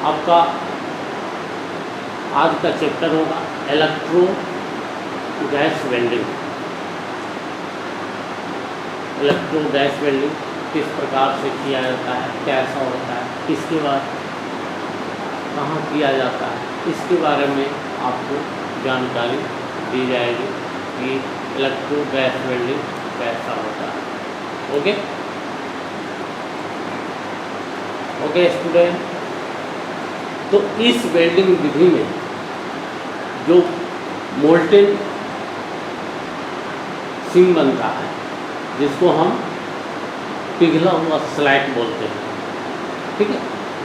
आपका आज का चैप्टर होगा electro gas welding. Electro gas welding किस प्रकार से किया जाता है, कैसा होता है, किसके बाद कहाँ किया जाता है, इसके बारे में आपको जानकारी दी जाएगी कि इलेक्ट्रो गैस वेल्डिंग कैसा होता है। ओके ओके स्टूडेंट, तो इस वेल्डिंग विधि में जो मोल्टेन सिंग बनता है, जिसको हम पिघला हुआ स्लैग बोलते हैं, ठीक है,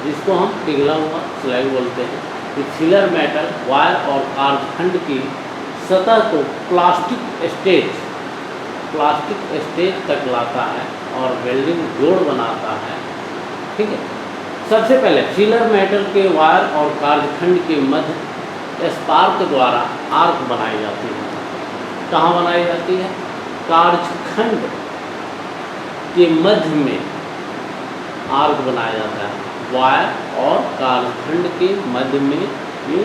जिसको हम पिघला हुआ स्लैग बोलते हैं, कि फिलर मेटल वायर और कागजखंड की सतह को प्लास्टिक स्टेज तक लाता है और वेल्डिंग जोड़ बनाता है, ठीक है। सबसे पहले फिलर मेटल के वायर और कागजखंड के मध्य स्पार्क द्वारा आर्क बनाई जाती है। कहाँ बनाई जाती है? कागजखंड के मध्य में आर्क बनाया जाता है। वायर और कागजखंड के मध्य में ये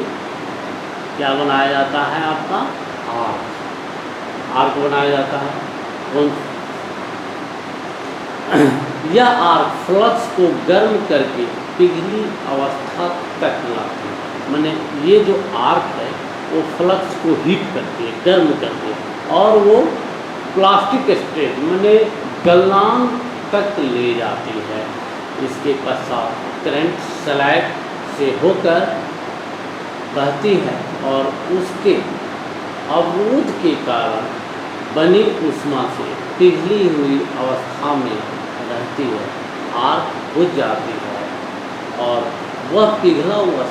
क्या बनाया जाता है? आपका आर्क बनाया जाता है। यह आर्क फ्लक्स को गर्म करके पिघली अवस्था तक लाती है। माने ये जो आर्क है वो फ्लक्स को हीट करती है, गर्म करती है, और वो प्लास्टिक स्टेज माने गलनांक तक ले जाती है। इसके पश्चात करंट स्लैग से होकर बहती है और उसके अवरोध के कारण बनी ऊष्मा से पिघली हुई अवस्था में रहती है, आर्क बुझ जाती है और वह पिघला हुआ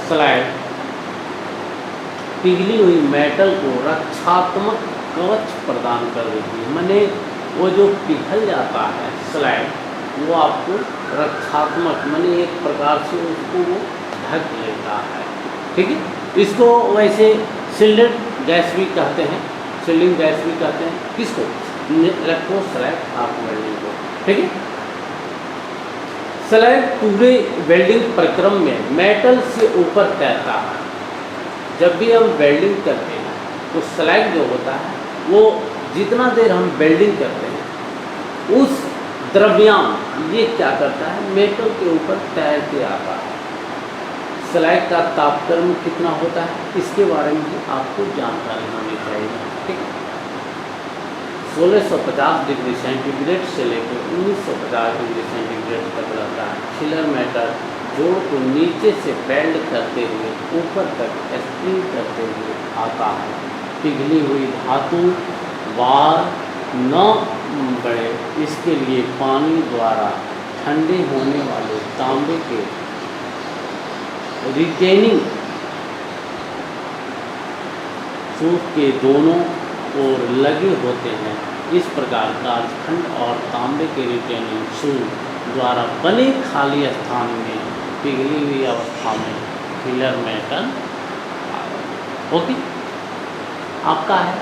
स्लैग पिघली हुई मेटल को रक्षात्मक कवच प्रदान कर देती है। माने वो जो पिघल जाता है स्लैग, वो आपको रक्षात्मक माने एक प्रकार से उसको वो ढक लेता है, ठीक है। इसको वैसे सील्डेड गैस भी कहते हैं, सील्डिंग गैस भी कहते हैं। किसको? इलेक्ट्रो स्लैग आर्क वेल्डिंग को, ठीक है। स्लैग पूरे वेल्डिंग प्रक्रम में मेटल से ऊपर तैरता है। जब भी हम वेल्डिंग करते हैं तो स्लैग जो होता है वो जितना देर हम वेल्डिंग करते हैं उस द्रव्यमान ये क्या करता है? मेटल के ऊपर तैर के आता है। स्लैग का तापक्रम कितना होता है, इसके बारे में भी आपको जानकारी होनी चाहिए, ठीक है। 1650 डिग्री सेंटीग्रेड से लेकर 1950 डिग्री सेंटीग्रेड तक रहता है। फिलर मेटल जोड़ को नीचे से बेल्ड करते हुए ऊपर तक स्प्रिंग करते हुए आता है। पिघली हुई धातु बार न बढ़े इसके लिए पानी द्वारा ठंडे होने वाले तांबे के रिटेनिंग सूत के दोनों ओर लगे होते हैं। इस प्रकार कागजखंड और तांबे के रिटेनिंग सूत द्वारा बने खाली स्थान में पिघली हुई अवस्था में फिलर मेटल। ओके, आपका है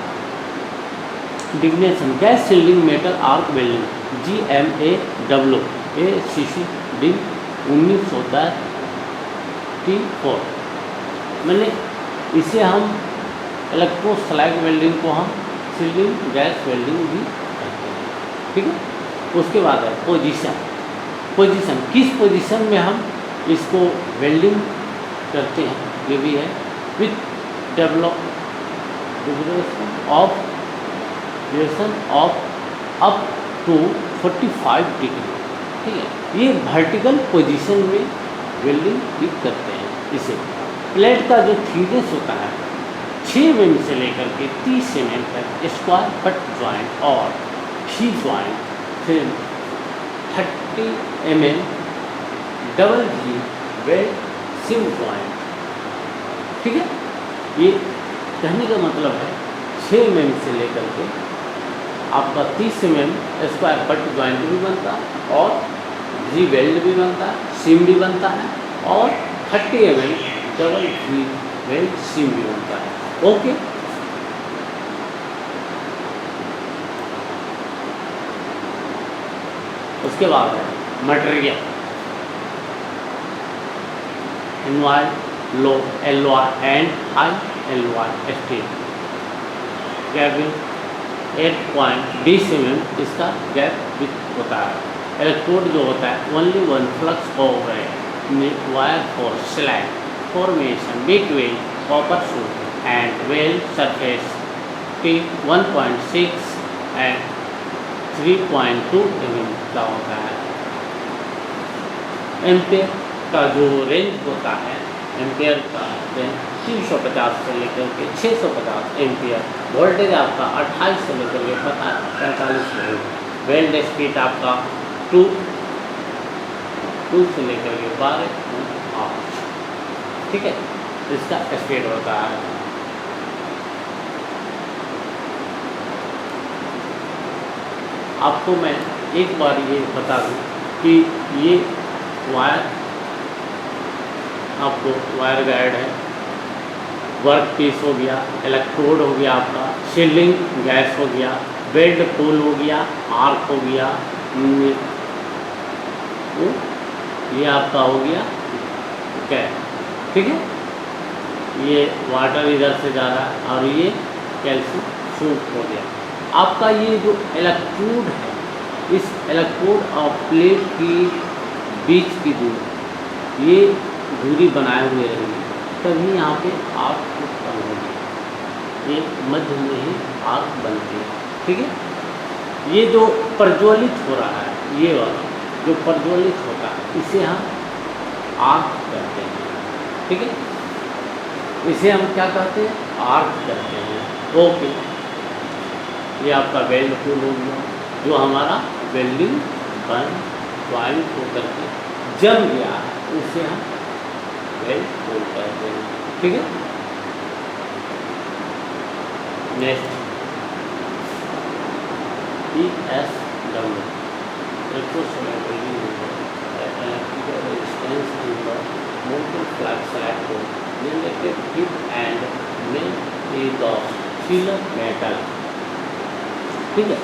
designation gas shielding metal arc welding GMAW ACC 1934। मैंने इसे हम इलेक्ट्रो स्लैग वेल्डिंग को हम सील्डिंग गैस वेल्डिंग भी कहते हैं, ठीक है। उसके बाद है पोजीशन किस पोजीशन में हम इसको वेल्डिंग करते हैं, ये भी है। With develop of up to 45 degree, ठीक है। ये वर्टिकल पोजीशन में वेल्डिंग भी करते हैं। इसे प्लेट का जो थिकनेस होता है 6 mm से लेकर के 30 mm तक स्क्वायर बट ज्वाइंट और भी ज्वाइंट, फिर 30 mm डबल भी वेल्ड सिम ज्वाइंट, ठीक है। ये कहने का मतलब है 6 mm से लेकर के आपका 30 mm स्क्वायर बट ज्वाइंट भी बनता है और जी वेल्ड भी बनता है, सिम भी बनता है और 30 mm डबल भी वेल्ड सिम भी बनता है। ओके, उसके बाद है मटेरियल। इनवाइड, low LY and high LY स्टेट। गैप 8.20 mm इसका गैप विथ होता है। इलेक्ट्रोड जो होता है only one flux of wire for slag formation between copper shoe and weld surface T 1.6 and 3.2 mm का होता है। एम्पेयर का जो रेंज होता है, एम्पेयर का रेंज 350 से लेकर के 650 एम्पेयर। वोल्टेज आपका 28 से लेकर के 45 वोल्ट। वेल्ड स्पीड आपका 2 से लेकर के 12 आवर्स, ठीक है, इसका स्पीड होता है। आपको मैं एक बार ये बता दूं कि ये वायर आपको वायर गाइड है, वर्क पीस हो गया, इलेक्ट्रोड हो गया आपका, शील्डिंग गैस हो गया, वेल्ड पुल हो गया, आर्क हो गया, ये आपका हो गया गैस, ठीक है। ये वाटर इधर से जा रहा है और ये कैल्शियम सूट हो गया। आपका ये जो इलेक्ट्रोड है, इस इलेक्ट्रोड और प्लेट की बीच की दूरी, ये दूरी बनाए हुए रहेगी, तभी यहाँ पे आर्क उत्पन्न होगी। ये मध्य में ही आर्क बनती है, ठीक है। ये जो प्रज्वलित हो रहा है, ये वाला जो प्रज्वलित होता है, इसे हम आर्क कहते हैं, ठीक है। इसे हम क्या कहते हैं? आर्क कहते हैं। ओके, ये आपका वेल्ड पुल हो गया, जो हमारा वेल्डिंग बन ज्वाइंट होकर के जम गया है, उसे हम वेल्ड पुल कहते हैं, ठीक है। Next ESW, electrostatic welding electrical resistance in the motor flux electrode related heat and melt is of filler metal, ठीक है।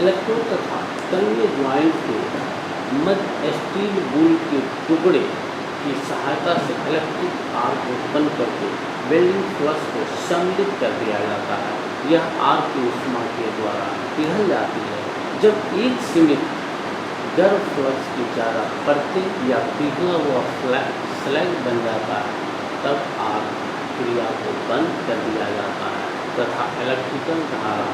इलेक्ट्रोड तथा तंगीय ज्वाइंट के मध्य स्टील वूल के टुकड़े की सहायता से इलेक्ट्रिक आर्क उत्पन्न करके वेल्डिंग फ्लक्स को सम्मिलित कर दिया जाता है। यह आर्क की ऊष्मा के द्वारा पिघल जाती है। जब एक सीमित गर्म फ्लक्स की ज़्यादा परतें या पिघला हुआ स्लैग बन जाता है, तब आर्क क्रिया को बंद कर दिया जाता है तथा इलेक्ट्रिकल धारा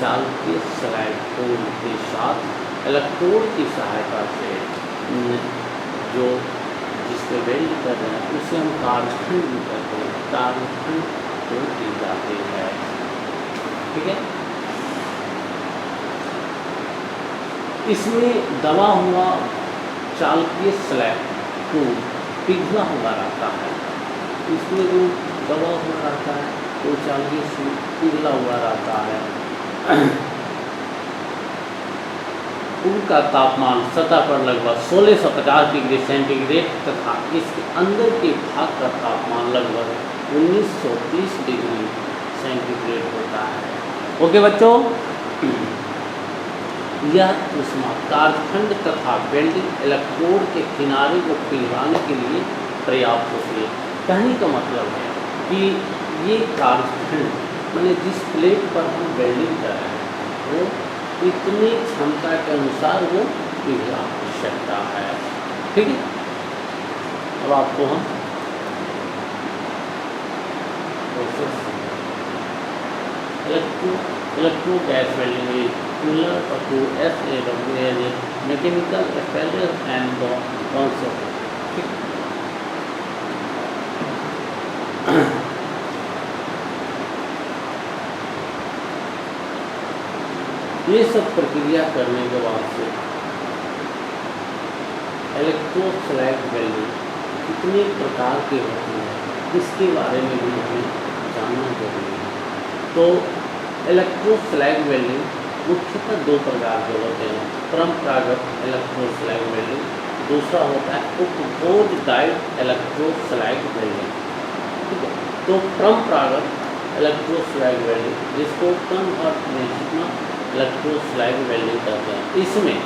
चालकीय स्लैग पोल के साथ इलेक्ट्रोड की सहायता से जो जिसपे वेल्ड कर रहे हैं, उसे हम कालखंड भी कहते हैं, कालखंड को दी जाती है, ठीक है। इसमें दबा हुआ चालकीय स्लैग को पिघला हुआ रहता है। इसमें जो दबा हुआ रहता है वो चालकीय स्लैग पिघला हुआ रहता है। उनका तापमान सतह पर लगभग 1650 डिग्री सेंटीग्रेड तथा इसके अंदर के भाग का तापमान लगभग 1930 डिग्री सेंटीग्रेड होता है। ओके बच्चों, यह ऊष्मा कालखंड तथा वेल्डिंग इलेक्ट्रोड के किनारे को पिघलाने के लिए पर्याप्त होती है। कहने का मतलब है कि ये कालखंड मैंने जिस प्लेट पर हम वेल्डिंग कर रहे हैं, वो इतनी क्षमता के अनुसार वो पिघला सकता है, ठीक है। अब आपको हम electro gas welding is similar to SAW as a mechanical apparatus and the concept, ठीक। ये सब प्रक्रिया करने के बाद से इलेक्ट्रोस्लैग वेल्डिंग कितने प्रकार के होते हैं, इसके बारे में भी हमें जानना जरूरी है। तो इलेक्ट्रोस्लैग वेल्डिंग मुख्यतः दो प्रकार के होते हैं। परंपरागत इलेक्ट्रोस्लैग वेल्डिंग, दूसरा होता है उपभोज गाइड इलेक्ट्रोस्लैग वेल्डिंग, ठीक है। तो परंपरागत इलेक्ट्रोस्लैग वेल्डिंग, जिसको कन्वर्जेशनल इलेक्ट्रोस्लैग वेल्डिंग कहते हैं, इसमें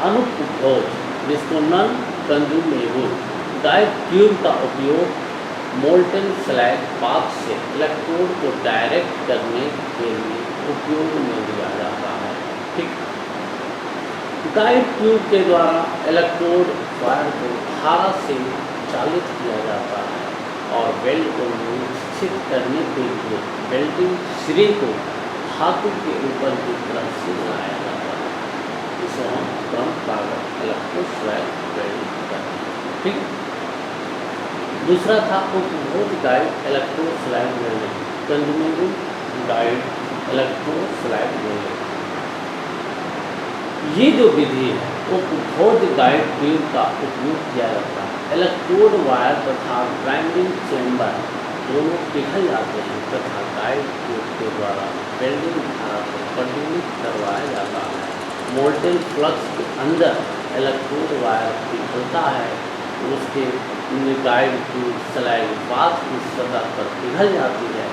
अनुपभोज जिसको नॉन कंज्यूमेबल गाइड ट्यूब का उपयोग मोल्टन स्लैग पाथ से इलेक्ट्रोड को डायरेक्ट करने के लिए उपयोग में लिया जाता है। ठीक, गाइड ट्यूब के द्वारा इलेक्ट्रोड वायर को धारा से चालित किया जाता है और वेल्ड को निश्चित करने के लिए वेल्डिंग सिरे को धातु के ऊपर की तरफ से लगाया जाता है। इसे हम परंपरागत इलेक्ट्रोस्लैग वेल्डिंग करते हैं। ठीक, दूसरा था उपभोग guide electroslag welding, consumable guide electroslag welding. ये जो विधि है उपभोग गाइड ट्यूब का उपयोग किया जाता है। इलेक्ट्रोड वायर तथा ग्राइंडिंग चेम्बर दोनों पिघल जाते हैं तथा गाइड ट्यूब के द्वारा वेल्डिंग धारा को प्रज्वलित करवाया जाता है। मोल्टेन फ्लक्स के अंदर इलेक्ट्रोड वायर पिघलता है, उसके गाइड ट्यूब स्लैग पाथ की सतह पर पिघल जाती है।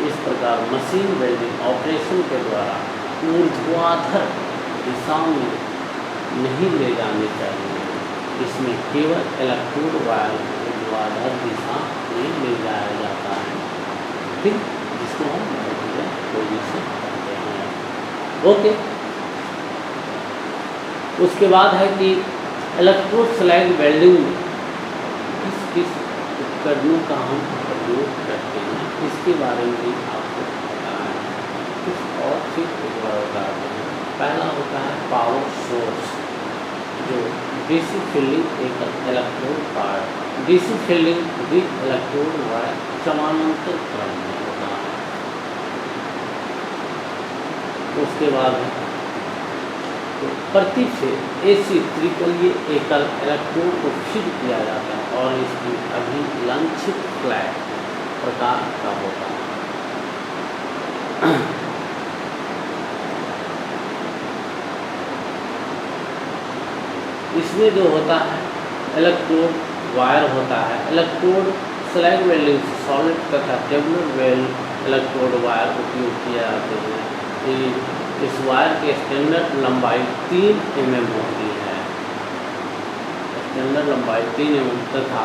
इस प्रकार मशीन वेल्डिंग ऑपरेशन के द्वारा ऊर्ध्वाधर दिशा में नहीं ले जानी चाहिए। इसमें केवल इलेक्ट्रोड वायर ऊर्ध्वाधर दिशा में ले जाया जाता है। ठीक, जिसको हम वर्टिकल पोजीशन कहते हैं। ओके, उसके बाद है कि इलेक्ट्रोस्लैग वेल्डिंग में किस किस उपकरणों का हम प्रयोग करते हैं, इसके बारे में भी आपको पता है। कुछ और चीज बताते हैं। पहला होता है पावर सोर्स, जो डीसी फील्डिंग एक electrode part, DC fielding with electrode wire समानांतर क्रम में होता है। उसके बाद तो प्रति से AC त्रिकलीय एकल इलेक्ट्रोड को फीड किया जाता है और इसकी अभिलंछित फ्लैट प्रकार का होता है। इसमें जो होता है इलेक्ट्रोड वायर होता है। इलेक्ट्रोड स्लैग वेल्डिंग से सॉलिड तथा टेबुलर वेल्ड इलेक्ट्रोड वायर उपयोग किए जाते हैं। इस वायर की स्टैंडर्ड लंबाई 3 mm होती है, स्टैंडर्ड लंबाई 3 mm तथा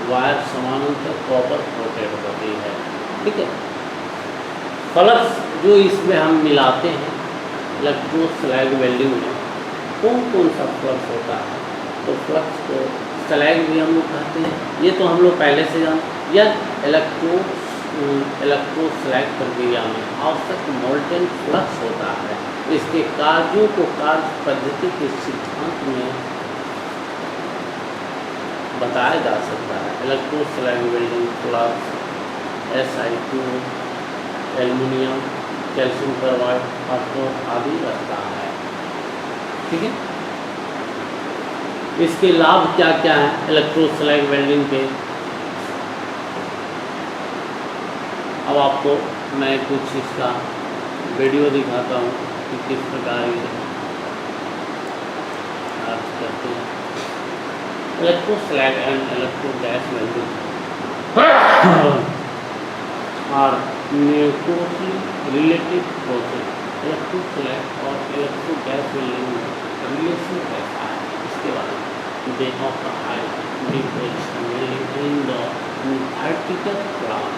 वायर समानांतर कॉपर कोटेड होती है। ठीक है, फ्लक्स जो इसमें हम मिलाते हैं इलेक्ट्रोस्लैग वेल्डिंग में, कौन कौन सा फ्लक्स होता है? तो फ्लक्स को स्लैग भी हम लोग कहते हैं, ये तो हम लोग पहले से जानते। या इलेक्ट्रोस्लैग प्रक्रिया में आवश्यक मोल्टेन फ्लक्स होता है। इसके कार्यों को कार्य पद्धति के सिद्धांत में बताया जा सकता है। Electroslag welding flux SI2, aluminium, calcium chloride, phosphorus आदि रखता है। ठीक है, इसके लाभ क्या क्या हैं इलेक्ट्रोस्लैग वेल्डिंग के? अब आपको मैं कुछ इसका वीडियो दिखाता हूँ कि किस प्रकार ये कार्य करते हैं। Electroslag and electro gas welding are nuclearly related process. Electroslag और इलेक्ट्रो गैस वेल्डिंग में रिलेशन कैसा है, इसके बारे में they offer high deposition welding in the vertical plane.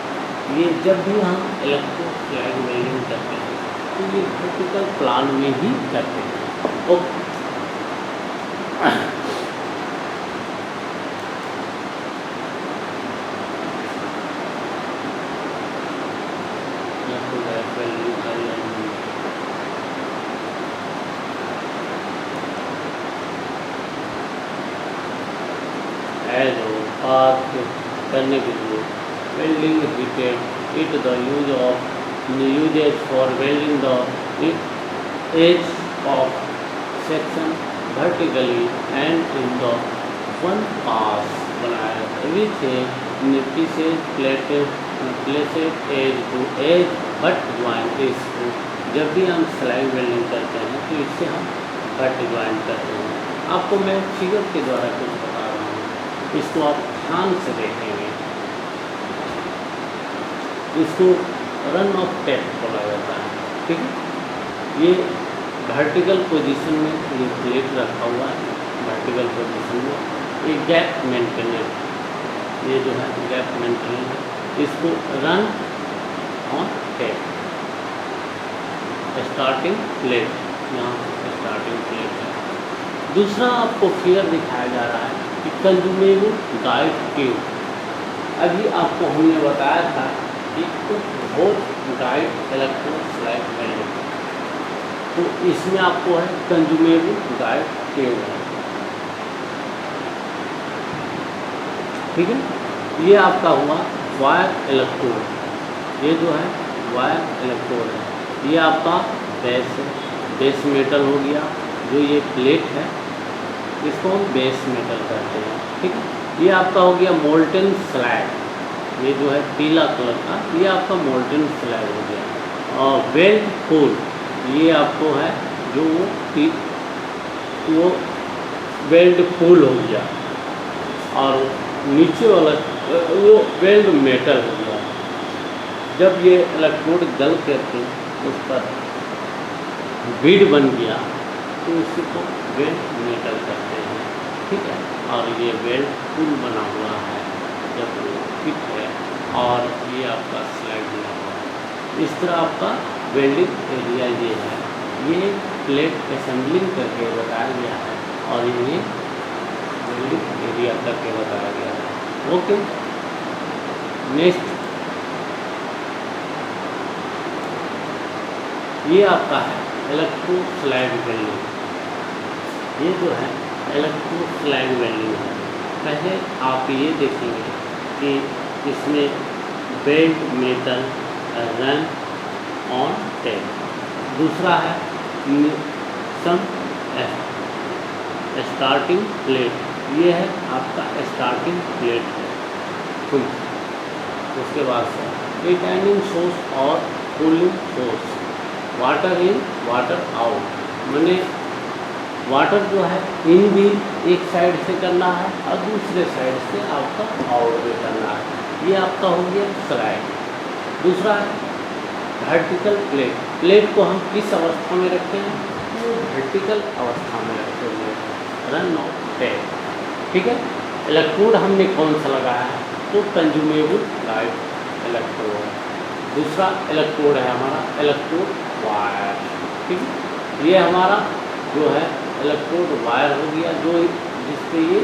ये जब भी हम इलेक्ट्रोस्लैग वेल्डिंग करते हैं तो ये वर्टिकल प्लान में ही करते हैं। ओके, करने के लिए welding repeat it the uses for welding the edge of section vertically and in the one pass बनाया which placed edge to edge butt joint। इसको जब भी हम स्लैग वेल्डिंग करते हैं तो इससे हम बट ज्वाइंट करते हैं। आपको मैं फिगर के द्वारा कुछ बता रहा हूँ, इसको आप ध्यान से देखेंगे। इसको रन ऑफ टेप बोला जाता है। ठीक है, ये वर्टिकल पोजीशन में ये प्लेट रखा हुआ है, वर्टिकल पोजीशन में एक गैप मेंटेनर, ये जो है गैप मेंटेनर, इसको run on tap. Starting plate, यहाँ स्टार्टिंग प्लेट है। दूसरा आपको फिगर दिखाया जा रहा है कि कंज्यूमेबल गाइड ट्यूब। अभी आपको हमने बताया था कि बहुत गाइड इलेक्ट्रोस्लैग वेल्डिंग, तो इसमें आपको है कंज्यूमेबल गाइड ट्यूब है, ठीक है। ये आपका हुआ वायर इलेक्ट्रोड, ये जो है वायर इलेक्ट्रोड है। ये आपका बेस है, बेस मेटल हो गया। जो ये प्लेट है इसको हम बेस मेटल कहते हैं, ठीक है। ये आपका हो गया मोल्टेन स्लैग, ये जो है पीला कलर का, ये आपका मोल्टेन स्लैग हो गया। और वेल्ड फूल, ये आपको है जो वो वेल्ड फूल हो गया। और नीचे वाला वो वेल्ड मेटल हो गया। जब ये इलेक्ट्रोड गल करके उस पर बीड बन गया तो उसी को वेल्ड मेटल कहते हैं, ठीक है। और ये वेल्ड फूल बना हुआ है जब फिट है, और ये आपका स्लाइड बना हुआ है। इस तरह आपका वेल्डिंग एरिया ये है, ये प्लेट असेंबलिंग करके बताया गया है, और ये वेल्डिंग एरिया करके बताया गया है। ओके, नेक्स्ट ये आपका है इलेक्ट्रोस्लैग वेल्डिंग। ये जो है इलेक्ट्रोस्लैग वेल्डिंग है। पहले आप ये देखेंगे कि इसमें weld metal run on tap. दूसरा है सम स्टार्टिंग प्लेट, ये है आपका स्टार्टिंग प्लेट है फुल। उसके बाद से रिटर्निंग सोर्स और cooling source, water in water out, मैंने वाटर जो है इन भी एक साइड से करना है और दूसरे साइड से आपका आउट भी करना है। ये आपका हो गया स्लाइड। दूसरा है वर्टिकल प्लेट। प्लेट को हम किस अवस्था में रखते हैं? वो वर्टिकल अवस्था में रखते हुए रन ऑफ टैप, ठीक है। इलेक्ट्रोड हमने कौन सा लगाया है? तो कंज्यूमेबल गाइड इलेक्ट्रोड। दूसरा इलेक्ट्रोड है हमारा इलेक्ट्रोड वायर, ठीक है। ये हमारा जो है इलेक्ट्रोड वायर हो गया, जो जिसपे ये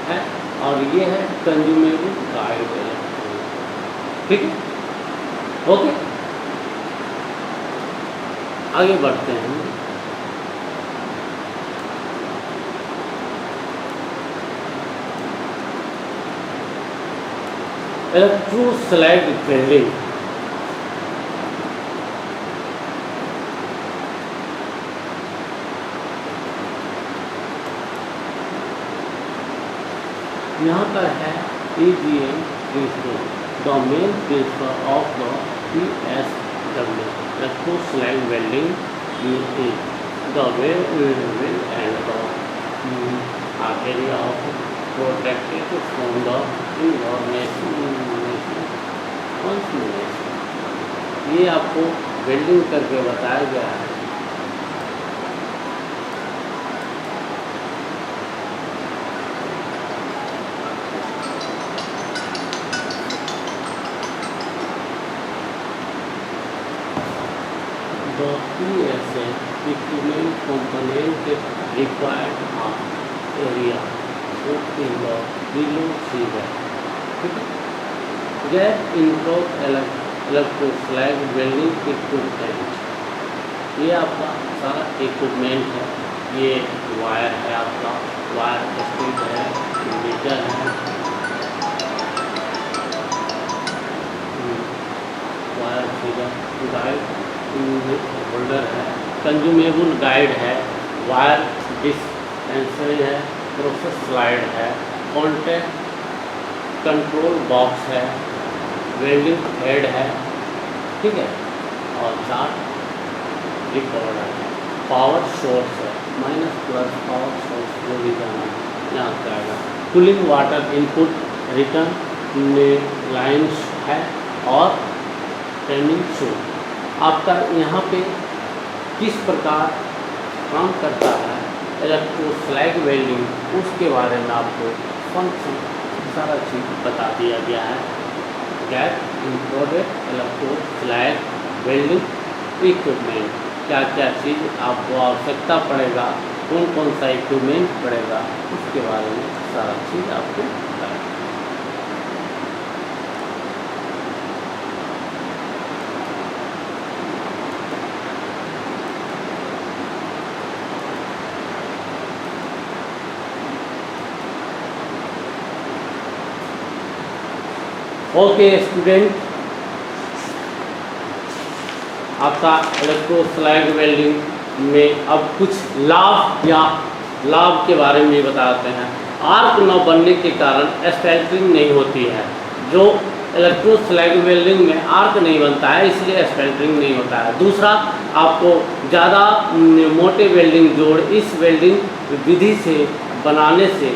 है, और ये है कंज्यूमेबल गाइड इलेक्ट्रोड, ठीक है। ओके, आगे बढ़ते हैं। Electroslag welding. यहाँ पर है EGM principle, the main principle of the PSW electroslag welding is the way it will and the area of protected from the information। ये आपको वेल्डिंग करके बताया गया है। The PSA equipment component required area in the below figure, ठीक है। Gap input इलेक्ट्रोस्लैग welding equipment, ये आपका सारा इक्विपमेंट है। ये वायर है, आपका वायर स्ट्रिप है, मीटर है, वायर फिगर, गाइड होल्डर है, कंज्यूमेबल गाइड है, वायर डिस्पेंसर है, प्रोसेस स्लाइड है, कॉन्टैक्ट कंट्रोल बॉक्स है, वेल्डिंग हेड है, ठीक है। और चार्ट रिकॉर्डर है, पावर सोर्स है, माइनस प्लस पावर सोर्स जो भी जाना है यहाँ से आएगा। Cooling water input return lines है, और ट्रेनिंग शो। आपका यहाँ पे किस प्रकार काम करता है इलेक्ट्रोस्लैग वेल्डिंग, उसके बारे में आपको फंक्शन सारा चीज़ बता दिया गया है। गैस इंक्लूडेड इलेक्ट्रोस्लैग वेल्डिंग इक्विपमेंट, क्या क्या चीज़ आपको आवश्यकता पड़ेगा, कौन कौन सा इक्विपमेंट पड़ेगा, उसके बारे में सारा चीज़ आपको बताया। ओके स्टूडेंट, आपका इलेक्ट्रोस्लैग वेल्डिंग में अब कुछ लाभ के बारे में बताते हैं। आर्क न बनने के कारण स्पैल्टरिंग नहीं होती है। जो इलेक्ट्रोस्लैग वेल्डिंग में आर्क नहीं बनता है, इसलिए स्पैल्टरिंग नहीं होता है। दूसरा, आपको ज़्यादा मोटे वेल्डिंग जोड़ इस वेल्डिंग विधि से बनाने से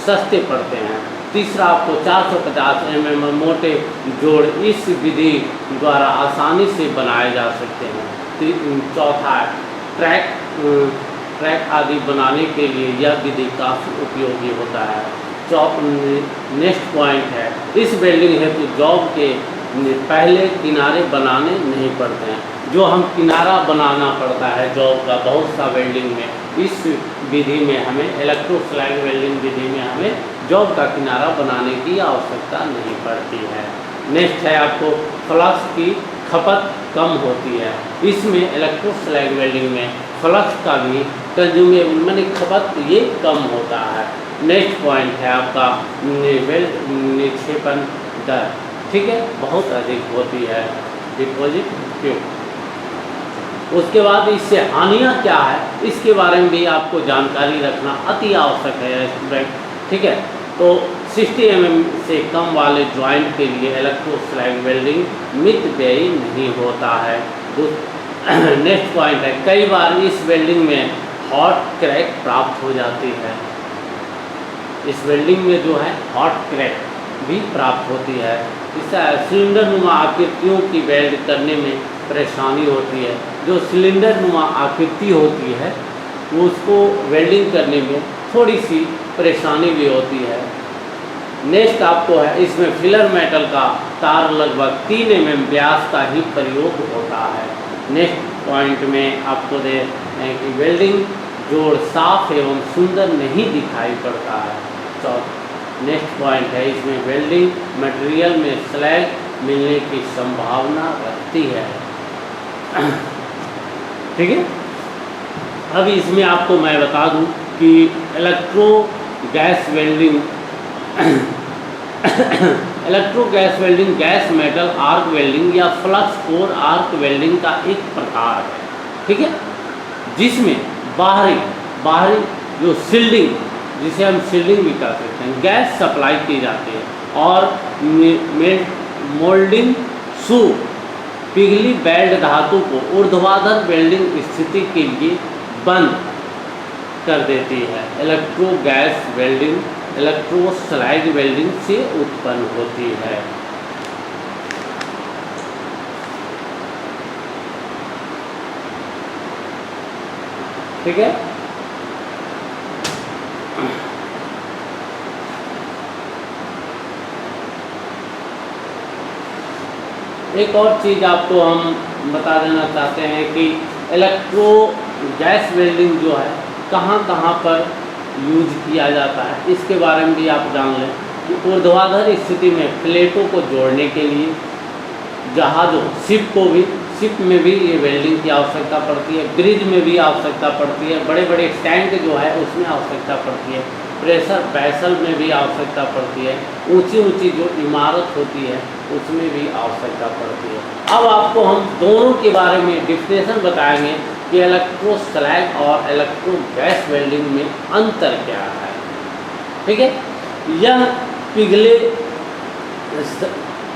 सस्ते पड़ते हैं। तीसरा, आपको 450 mm मोटे जोड़ इस विधि द्वारा आसानी से बनाए जा सकते हैं। चौथा, ट्रैक आदि बनाने के लिए यह विधि काफ़ी उपयोगी होता है। नेक्स्ट पॉइंट है, इस वेल्डिंग हेतु जॉब के पहले किनारे बनाने नहीं पड़ते हैं। जो हम किनारा बनाना पड़ता है जॉब का बहुत सा वेल्डिंग में, इस विधि में हमें इलेक्ट्रोस्लैग वेल्डिंग विधि में हमें जॉब का किनारा बनाने की आवश्यकता नहीं पड़ती है। नेक्स्ट है, आपको फ्लक्स की खपत कम होती है। इसमें इलेक्ट्रोस्लैग वेल्डिंग में फ्लक्स का भी कंज्यूमेबल माने खपत ये कम होता है। नेक्स्ट पॉइंट है आपका वेल्ड निक्षेपण दर, ठीक है, बहुत अधिक होती है डिपॉजिट क्यों। उसके बाद इससे हानियाँ क्या है, इसके बारे में भी आपको जानकारी रखना अति आवश्यक है स्टूडेंट, ठीक है। तो 60 mm से कम वाले ज्वाइंट के लिए इलेक्ट्रोस्लैग वेल्डिंग मितव्ययी नहीं होता है। नेक्स्ट पॉइंट है, कई बार इस वेल्डिंग में हॉट क्रैक प्राप्त हो जाती है। इस वेल्डिंग में जो है हॉट क्रैक भी प्राप्त होती है। इससे सिलेंडर नुमा आकृतियों की वेल्ड करने में परेशानी होती है। जो सिलेंडर नुमा आकृति होती है उसको वेल्डिंग करने में थोड़ी सी परेशानी भी होती है। नेक्स्ट आपको है, इसमें फिलर मेटल का तार लगभग 3 mm व्यास का ही प्रयोग होता है। नेक्स्ट पॉइंट में आपको दे हैं कि वेल्डिंग जोड़ साफ एवं सुंदर नहीं दिखाई पड़ता है। तो नेक्स्ट पॉइंट है, इसमें वेल्डिंग मटेरियल में स्लैग मिलने की संभावना रहती है, ठीक है। अब इसमें आपको मैं बता दूं कि electro gas welding gas metal arc welding या फ्लक्स कोर आर्क वेल्डिंग का एक प्रकार है, ठीक है, जिसमें बाहरी जो सील्डिंग, जिसे हम सील्डिंग भी कर सकते हैं, गैस सप्लाई की जाती है और मोल्डिंग शू पिघली बेल्ट धातु को ऊर्ध्वाधर वेल्डिंग स्थिति के लिए बंद कर देती है। इलेक्ट्रो गैस वेल्डिंग इलेक्ट्रोस्लैग वेल्डिंग से उत्पन्न होती है। ठीक है, एक और चीज़ आपको हम बता देना चाहते हैं कि इलेक्ट्रो गैस वेल्डिंग जो है कहाँ कहाँ पर यूज किया जाता है, इसके बारे में भी आप जान लें कि ऊर्ध्वाधर स्थिति में प्लेटों को जोड़ने के लिए, जहाज़ों शिप में भी ये वेल्डिंग की आवश्यकता पड़ती है, ब्रिज में भी आवश्यकता पड़ती है, बड़े बड़े टैंक जो है उसमें आवश्यकता पड़ती है, प्रेशर वेसल में भी आवश्यकता पड़ती है, ऊंची जो इमारत होती है उसमें भी आवश्यकता पड़ती है। अब आपको हम दोनों के बारे में डिफिनेशन बताएंगे कि इलेक्ट्रोस्लैग और इलेक्ट्रो गैस वेल्डिंग में अंतर क्या है। ठीक है, यह पिघले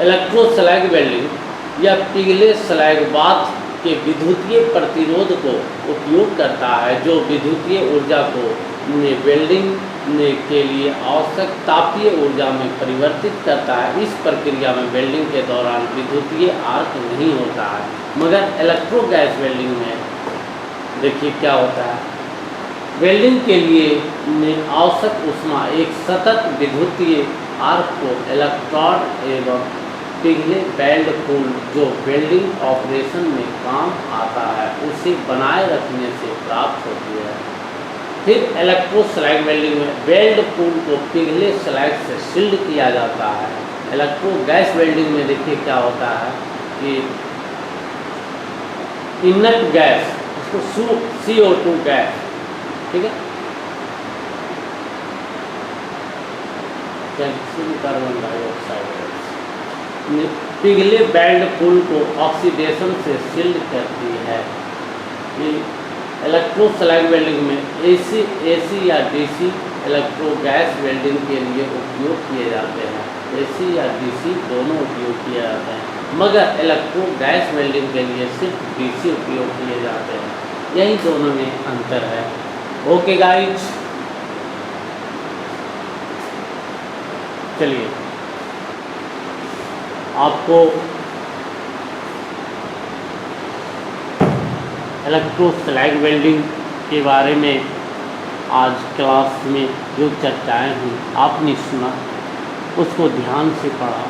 इलेक्ट्रोस्लैग वेल्डिंग या पिघले स्लैग बाथ के विद्युतीय प्रतिरोध को उपयोग करता है, जो विद्युतीय ऊर्जा को वेल्डिंग के लिए आवश्यक तापीय ऊर्जा में परिवर्तित करता है। इस प्रक्रिया में वेल्डिंग के दौरान विद्युतीय आर्क नहीं होता है, मगर इलेक्ट्रो गैस वेल्डिंग में देखिए क्या होता है। वेल्डिंग के लिए आवश्यक ऊष्मा एक सतत विद्युतीय आर्क को इलेक्ट्रोड एवं पिघले वेल्ड पूल जो वेल्डिंग ऑपरेशन में काम आता है उसे बनाए रखने से प्राप्त होती है। फिर इलेक्ट्रो स्लैग वेल्डिंग में वेल्ड पूल को पिघले स्लैग से सील्ड किया जाता है। इलेक्ट्रो गैस वेल्डिंग में देखिए क्या होता है कि इनट गैस, उसको CO2 गैस, ठीक है, कैल्शियम कार्बन डाइऑक्साइड पिघले वेल्ड पूल को ऑक्सीडेशन से सील्ड करती है। ये इलेक्ट्रो स्लैग वेल्डिंग में AC या DC इलेक्ट्रो गैस वेल्डिंग के लिए उपयोग किए जाते हैं। AC या DC दोनों उपयोग किए जाते हैं, मगर इलेक्ट्रो गैस वेल्डिंग के लिए सिर्फ DC उपयोग किए जाते हैं। यही दोनों में अंतर है। ओके गाइज, चलिए आपको इलेक्ट्रो स्लैग वेल्डिंग के बारे में आज क्लास में जो चर्चाएं हुई आपने सुना, उसको ध्यान से पढ़ा,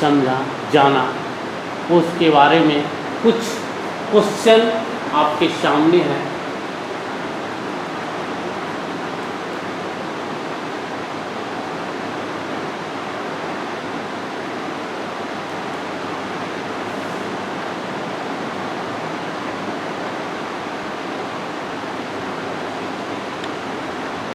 समझा, जाना। उसके बारे में कुछ क्वेश्चन आपके सामने हैं,